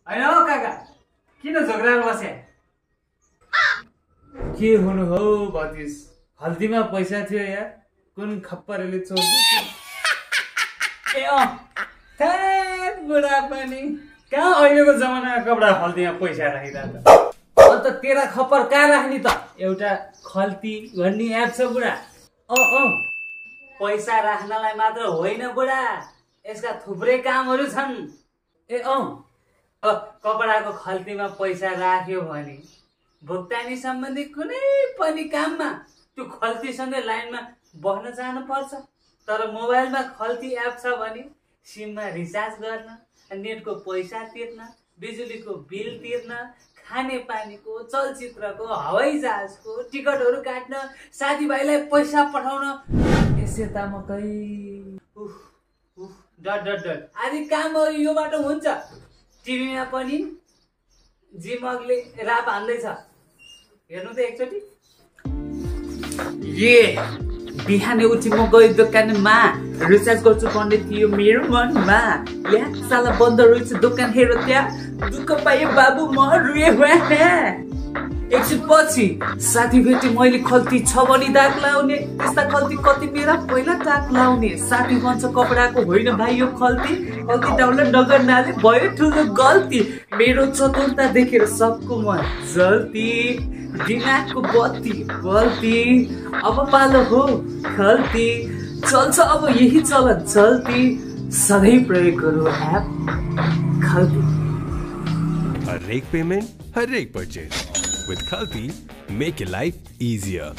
होइन हौ काका किन झगडामा बसे के हुनु हो भतिस हल्दीमा पैसा थियो यार कुन खप्परले चोर्दै ए बुढा पनि कहाँ अहिलेको जमानामा कपडा हल्दीमा पैसा राखिरहेको अन्त तेरा खप्पर कहाँ राख्ने त एउटा खल्ती भन्ने एप छ बुढा पैसा राख्नलाई मात्र होइन बुढा यसका थुप्रै कामहरू छन् ए कपडाको खल्तीमा पैसा राख्यो भने भुक्तानी सम्बन्धी कुनै पनि काममा त्यो खल्तीसँगै लाइनमा बस्न जानु पर्छ तर मोबाइलमा खल्ती एप छ भने सिममा रिचार्ज गर्न नेटको पैसा तिर्न बिजुलीको बिल तिर्न खाने पानीको चलचित्रको हवाईजहाजको टिकटहरू काट्न साथीभाइलाई पैसा पठाउन यसता मकै आदि कामहरू योबाट हुन्छ टिभीमा पनि जिमगले राप हान्दैछ हेर्नु त एकचोटि बिहानै उठी म गएँ दोकानमा रिचार्ज गर्छु भन्ने थियो मेरो मनमा या साला बन्द रहेछ दोकान हेर त्यहाँ दुःख पाएँ बाबु म रुएँ एकछिन पछि साथी भेटे मैले खल्ती छ भने दाग लाउने त्यस्ता खल्ती कति बेला पहिला दाग लाउने साथी भन्छ कपडाको होइन भाइ यो खल्ती डाउनलोड नगर्नाले भयो ठुलो गल्ती मेरो चतुरता देखेर सबको मन जल्ती दिमागको बत्ती बल्ती अब पालो हो खल्ती चल्छ अब यही चलन चल्ती सधैँ प्रयोग गरौँ एप खल्ती हर एक पेमेंट हर एक purchase with Khalti, make your life easier.